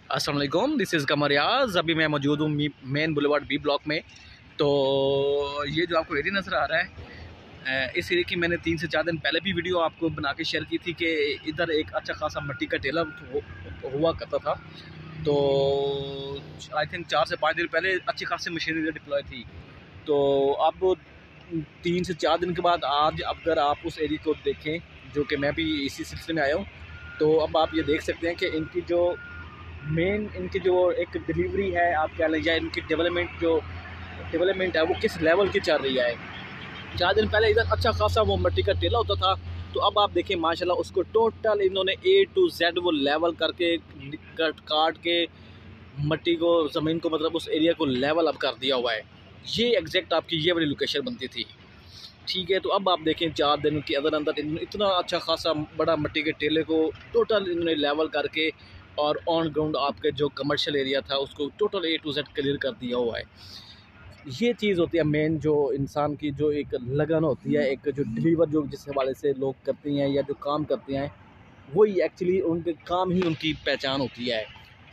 अस्सलाम वालेकुम, this is कमर रियाज। अभी मैं मौजूद हूँ मेन बुलेवार्ड बी ब्लॉक में। तो ये जो आपको एरिया नज़र आ रहा है, इस एरिया की मैंने 3 से 4 दिन पहले भी वीडियो आपको बना के शेयर की थी कि इधर एक अच्छा खासा मिट्टी का टेलर हुआ करता था। तो आई थिंक 4 से 5 दिन पहले अच्छी खासी मशीनरी डिप्लॉय थी। तो अब 3 से 4 दिन के बाद आज अगर आप उस एरिया को देखें, जो कि मैं भी इसी सिलसिले में आया हूँ, तो अब आप ये देख सकते हैं कि इनकी जो इनकी जो एक डिलीवरी है, आप कह लें, या इनकी डेवलपमेंट है वो किस लेवल की चल रही है। 4 दिन पहले इधर अच्छा खासा वो मिट्टी का टेला होता था, तो अब आप देखें माशाल्लाह उसको टोटल इन्होंने A to Z वो लेवल करके काट के मिट्टी को, ज़मीन को, मतलब उस एरिया को लेवल अप कर दिया हुआ है। ये एग्जैक्ट आपकी ये वाली लोकेशन बनती थी, ठीक है। तो अब आप देखें 4 दिन के अंदर अंदर इन्होंने इतना अच्छा खासा बड़ा मिट्टी के टेले को टोटल इन्होंने लेवल करके और ऑन ग्राउंड आपके जो कमर्शियल एरिया था उसको total A to Z clear कर दिया हुआ है। ये चीज़ होती है मेन, जो इंसान की जो एक लगन होती है, एक जो डिलीवर जो जिस हवाले से लोग करती हैं या जो काम करते हैं, वही एक्चुअली उनके काम ही उनकी पहचान होती है।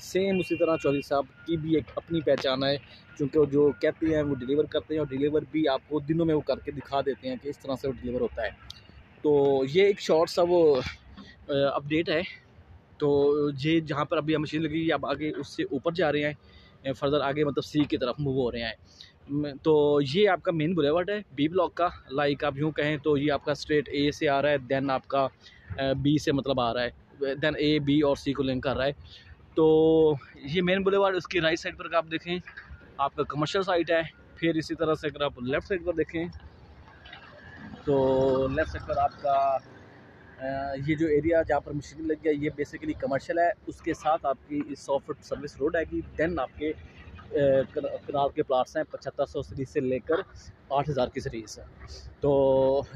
सेम उसी तरह चौधरी साहब की भी एक अपनी पहचान है, क्योंकि वो जो कहते हैं वो डिलीवर करते हैं, और डिलीवर भी आपको दिनों में वो करके दिखा देते हैं कि इस तरह से वो डिलीवर होता है। तो ये एक शॉर्ट सा वो अपडेट है। तो ये जहाँ पर अभी मशीन लगी, अब आगे उससे ऊपर जा रहे हैं, फर्दर आगे मतलब सी की तरफ मूव हो रहे हैं। तो ये आपका मेन बुलेवार्ड है बी ब्लॉक का। लाइक आप यूँ कहें तो ये आपका स्ट्रेट A से आ रहा है, देन आपका B से मतलब आ रहा है, देन A B और C को लिंक कर रहा है। तो ये मेन बुलेवार्ड, उसकी राइट साइड पर आप देखें आपका कमर्शियल साइट है। फिर इसी तरह से अगर आप लेफ़्ट साइड पर देखें तो लेफ़्ट साइड पर आपका ये जो एरिया जहाँ पर मशीन लगी है ये बेसिकली कमर्शियल है। उसके साथ आपकी 100 फुट सर्विस रोड आएगी, देन आपके कनाल के प्लाट्स हैं 7500 सीरीज से लेकर 8000 की सीरीज है। तो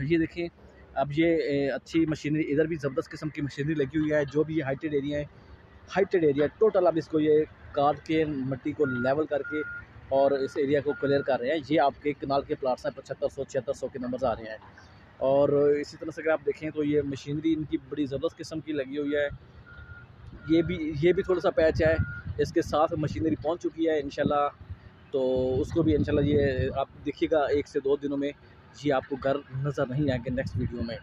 ये देखिए, अब ये अच्छी मशीनरी, इधर भी ज़बरदस्त किस्म की मशीनरी लगी हुई है। जो भी ये हाइटेड एरिया टोटल अब इसको ये काट के मिट्टी को लेवल करके और इस एरिया को क्लियर कर रहे हैं। ये आपके कनाल के प्लाट्स हैं 7500 7600 के नंबर आ रहे हैं। और इसी तरह से अगर आप देखें तो ये मशीनरी इनकी बड़ी ज़बरदस्त किस्म की लगी हुई है। ये भी थोड़ा सा पैच है, इसके साथ मशीनरी पहुंच चुकी है इंशाल्लाह। तो उसको भी इंशाल्लाह ये आप देखिएगा 1 से 2 दिनों में ये आपको घर नज़र नहीं आएंगे नेक्स्ट वीडियो में।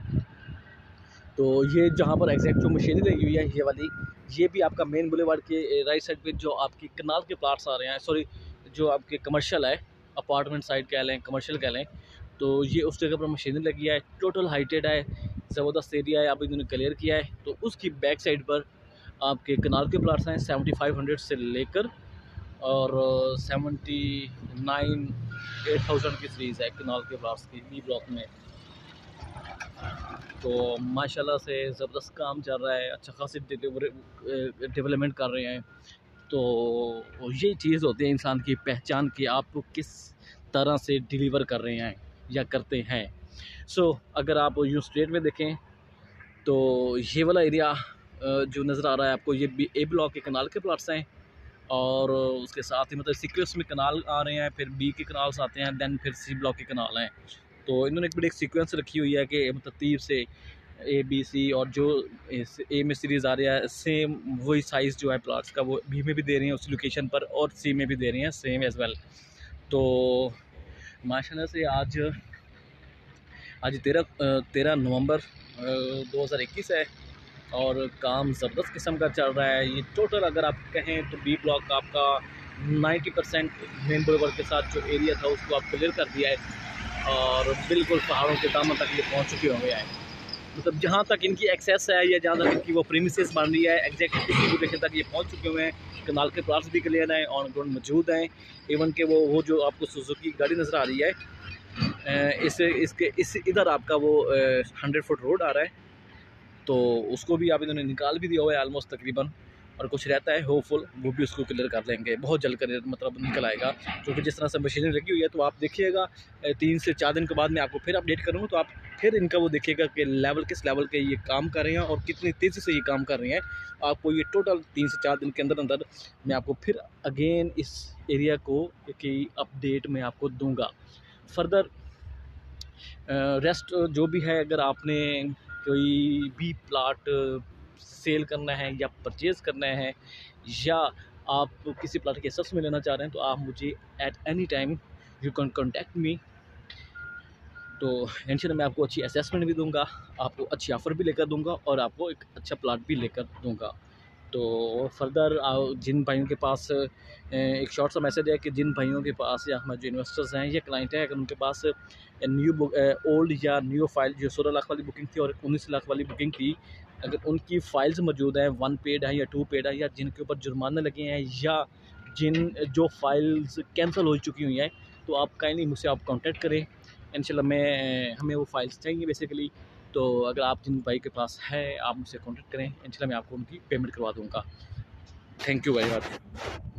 तो ये जहाँ पर एग्जैक्ट जो मशीनरी लगी हुई है ये वाली, ये भी आपका मेन बुलेवार्ड के राइट साइड पे जो आपकी कनाल के प्लाट्स आ रहे हैं, सॉरी जो आपके कमर्शियल है, अपार्टमेंट साइड कह लें, कमर्शियल कह लें, तो ये उस जगह पर मशीनरी लगी है। टोटल हाइटेड है, ज़बरदस्त एरिया है, अब इन्होंने क्लियर किया है। तो उसकी बैक साइड पर आपके कनाल के प्लाट्स हैं 7500 से लेकर और 79 8000 की सीरीज़ है कनाल के प्लाट्स की बी ब्लॉक में। तो माशाल्लाह से ज़बरदस्त काम चल रहा है, अच्छा खासी डेवलपमेंट कर रहे हैं। तो ये चीज़ होती है इंसान की पहचान की, आप किस तरह से डिलीवर कर रहे हैं या करते हैं। अगर आप यूँ स्ट्रेट में देखें तो ये वाला एरिया जो नज़र आ रहा है आपको, ये भी A ब्लॉक के कनाल के प्लाट्स हैं, और उसके साथ ही मतलब सीक्वेंस में कनाल आ रहे हैं, फिर B के कनाल्स आते हैं, देन फिर C ब्लॉक के कनाल हैं। तो इन्होंने एक बड़ी सीक्वेंस रखी हुई है कि मतलब तीर से A B C, और जो A में सीरीज़ आ रहा है सेम वही साइज़ जो है प्लाट्स का वो B में भी दे रही हैं उसी लोकेशन पर, और C में भी दे रही हैं सेम एज़ वेल। तो माशाल्लाह से आज 13 नवंबर 2021 है, और काम ज़बरदस्त किस्म का चल रहा है। ये टोटल अगर आप कहें तो बी ब्लॉक आपका 90% मेन बुलेवार्ड के साथ जो एरिया था उसको आप क्लियर कर दिया है, और बिल्कुल पहाड़ों के दामन तक ये पहुंच चुके होंगे हैं। मतलब जहां तक इनकी एक्सेस है या जहां तक इनकी वो प्रीमिसेस बन रही है, एग्जैक्ट इसी लोकेशन तक ये पहुंच चुके हुए हैं। कनाल के प्लाट्स भी क्लियर हैं, ऑन ग्राउंड मौजूद हैं। इवन के वो जो आपको सुजुकी गाड़ी नज़र आ रही है, इस इधर आपका वो 100 फुट रोड आ रहा है, तो उसको भी आप इन्होंने निकाल भी दिया हुआ है ऑलमोस्ट तकरीबन, और कुछ रहता है होपफुल वो भी उसको क्लियर कर लेंगे बहुत जल्द कर, मतलब निकल आएगा। क्योंकि जिस तरह से मशीनरी लगी हुई है, तो आप देखिएगा 3 से 4 दिन के बाद मैं आपको फिर अपडेट करूँगा, तो आप फिर इनका वो देखिएगा कि लेवल किस लेवल के ये काम कर रहे हैं और कितनी तेज़ी से ये काम कर रहे हैं। आपको ये टोटल 3 से 4 दिन के अंदर अंदर मैं आपको फिर अगेन इस एरिया को की अपडेट मैं आपको दूँगा। फर्दर रेस्ट जो भी है, अगर आपने कोई भी प्लाट सेल करना है या परचेज़ करना है या आप किसी प्लाट के एसेस में लेना चाह रहे हैं तो आप मुझे at any time you can contact me. तो इंशाल्लाह मैं आपको अच्छी असेसमेंट भी दूंगा, आपको अच्छी ऑफ़र भी लेकर दूंगा और आपको एक अच्छा प्लाट भी लेकर दूंगा। तो फर्दर जिन भाइयों के पास एक शॉर्ट सा मैसेज है कि जिन भाइयों के पास या हमारे जो इन्वेस्टर्स हैं या क्लाइंट हैं, अगर उनके पास न्यू बुक ओल्ड या न्यू फाइल जो 16 लाख वाली बुकिंग थी और 19 लाख वाली बुकिंग थी, अगर उनकी फ़ाइल्स मौजूद हैं, 1 पेड है या 2 पेड है, या जिनके ऊपर जुर्माने लगे हैं, या जिन जो फाइल्स कैंसिल हो चुकी हुई हैं, तो आप काइंडली मुझसे आप कांटेक्ट करें। इंशाल्लाह हमें वो फ़ाइल्स चाहिए बेसिकली। तो अगर आप जिन भाई के पास है आप मुझसे कांटेक्ट करें, इंशाल्लाह मैं आपको उनकी पेमेंट करवा दूँगा। Thank you very much.